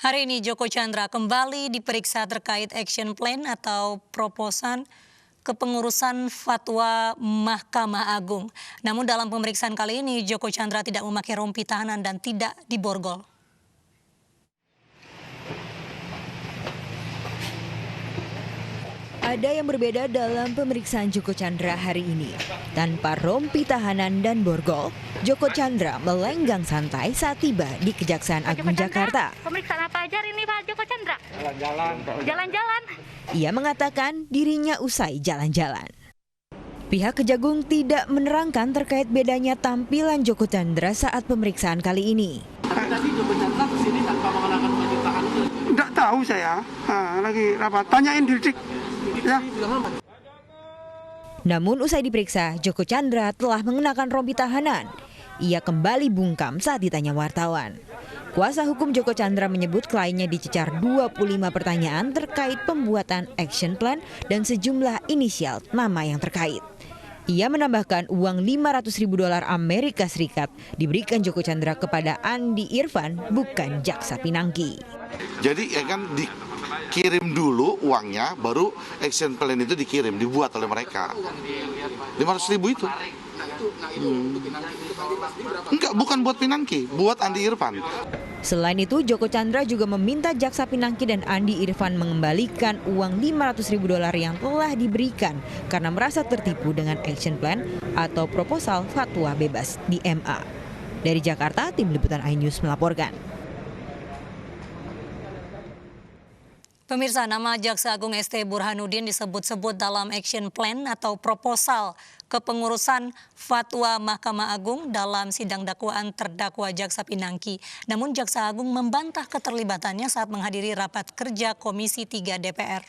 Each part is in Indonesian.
Hari ini Joko Chandra kembali diperiksa terkait action plan atau proposan kepengurusan fatwa Mahkamah Agung. Namun dalam pemeriksaan kali ini Joko Chandra tidak memakai rompi tahanan dan tidak diborgol. Ada yang berbeda dalam pemeriksaan Joko Chandra hari ini. Tanpa rompi tahanan dan borgol, Joko Chandra melenggang santai saat tiba di Kejaksaan Agung Jakarta. Pemeriksaan apa aja ini Pak Joko Chandra? Jalan-jalan. Ia mengatakan dirinya usai jalan-jalan. Pihak Kejagung tidak menerangkan terkait bedanya tampilan Joko Chandra saat pemeriksaan kali ini. Tadi Joko Chandra kesini tanpa mengenakan baju tahanan. Enggak tahu saya, lagi rapat. Tanyain Dirdik. Ya. Namun usai diperiksa, Joko Chandra telah mengenakan rompi tahanan. Ia kembali bungkam saat ditanya wartawan. Kuasa hukum Joko Chandra menyebut kliennya dicecar 25 pertanyaan terkait pembuatan action plan dan sejumlah inisial nama yang terkait. Ia menambahkan uang $500.000 Amerika Serikat diberikan Joko Chandra kepada Andi Irfan, bukan jaksa Pinangki. Jadi ya kan dikirim dulu uangnya, baru action plan itu dikirim, dibuat oleh mereka. 500.000 itu. Enggak, bukan buat Pinangki, buat Andi Irfan. Selain itu, Joko Chandra juga meminta jaksa Pinangki dan Andi Irfan mengembalikan uang $500.000 yang telah diberikan karena merasa tertipu dengan action plan atau proposal fatwa bebas di MA. Dari Jakarta, tim liputan iNews melaporkan. Pemirsa, nama Jaksa Agung ST Burhanuddin disebut-sebut dalam action plan atau proposal kepengurusan fatwa Mahkamah Agung dalam sidang dakwaan terdakwa Jaksa Pinangki. Namun Jaksa Agung membantah keterlibatannya saat menghadiri rapat kerja Komisi 3 DPR.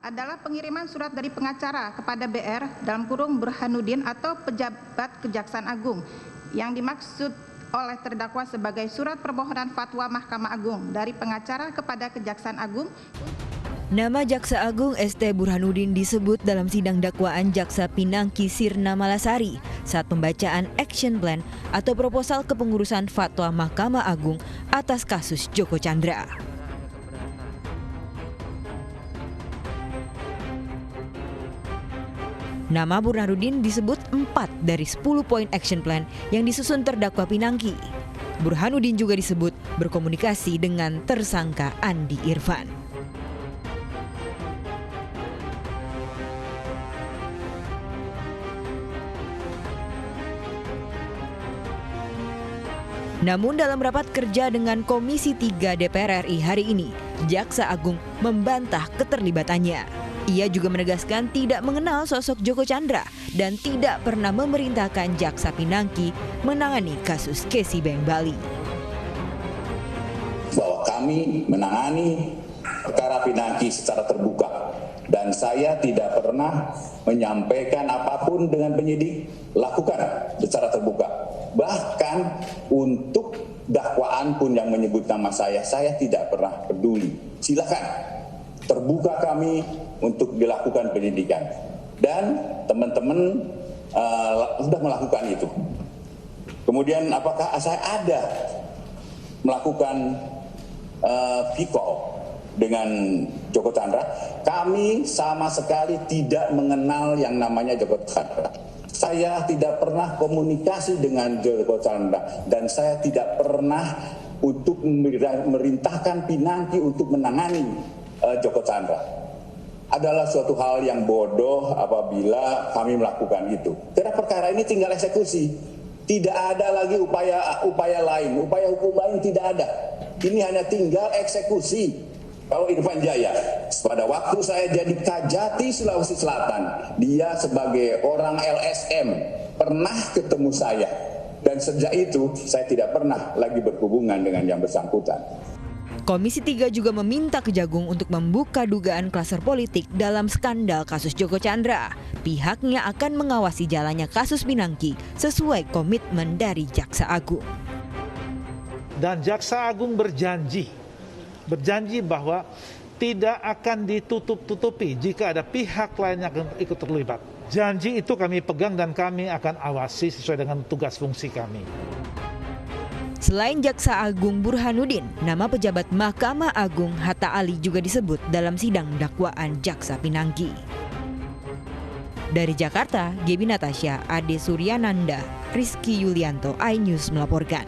Adalah pengiriman surat dari pengacara kepada BR dalam kurung Burhanuddin atau pejabat Kejaksaan Agung yang dimaksud oleh terdakwa sebagai surat permohonan fatwa Mahkamah Agung dari pengacara kepada Kejaksaan Agung. Nama Jaksa Agung ST Burhanuddin disebut dalam sidang dakwaan Jaksa Pinangki Sirna Malasari saat pembacaan action plan atau proposal kepengurusan fatwa Mahkamah Agung atas kasus Joko Chandra. Nama Burhanuddin disebut 4 dari 10 poin action plan yang disusun terdakwa Pinangki. Burhanuddin juga disebut berkomunikasi dengan tersangka Andi Irfan. Namun dalam rapat kerja dengan Komisi 3 DPR RI hari ini, Jaksa Agung membantah keterlibatannya. Ia juga menegaskan tidak mengenal sosok Joko Chandra dan tidak pernah memerintahkan Jaksa Pinangki menangani kasus Kesi Bank Bali. Bahwa kami menangani perkara Pinangki secara terbuka dan saya tidak pernah menyampaikan apapun dengan penyidik, lakukan secara terbuka. Bahkan untuk dakwaan pun yang menyebut nama saya tidak pernah peduli. Silakan. Terbuka kami untuk dilakukan penyidikan dan teman-teman sudah melakukan itu. Kemudian apakah saya ada melakukan V-call dengan Joko Chandra? Kami sama sekali tidak mengenal yang namanya Joko Chandra. Saya tidak pernah komunikasi dengan Joko Chandra dan saya tidak pernah untuk memerintahkan Pinangki untuk menangani Joko Chandra. Adalah suatu hal yang bodoh apabila kami melakukan itu. Karena perkara ini tinggal eksekusi. Tidak ada lagi upaya lain, upaya hukum lain tidak ada. Ini hanya tinggal eksekusi. Kalau Irfan Jaya, pada waktu saya jadi Kajati Sulawesi Selatan, dia sebagai orang LSM pernah ketemu saya. Dan sejak itu saya tidak pernah lagi berhubungan dengan yang bersangkutan. Komisi 3 juga meminta Kejagung untuk membuka dugaan kluster politik dalam skandal kasus Joko Chandra. Pihaknya akan mengawasi jalannya kasus Pinangki sesuai komitmen dari Jaksa Agung. Dan Jaksa Agung berjanji bahwa tidak akan ditutup-tutupi jika ada pihak lain yang akan ikut terlibat. Janji itu kami pegang dan kami akan awasi sesuai dengan tugas fungsi kami. Selain Jaksa Agung Burhanuddin, nama pejabat Mahkamah Agung Hatta Ali juga disebut dalam sidang dakwaan Jaksa Pinangki. Dari Jakarta, Gebi Natasha, Ade Suryananda, Rizky Yulianto, iNews melaporkan.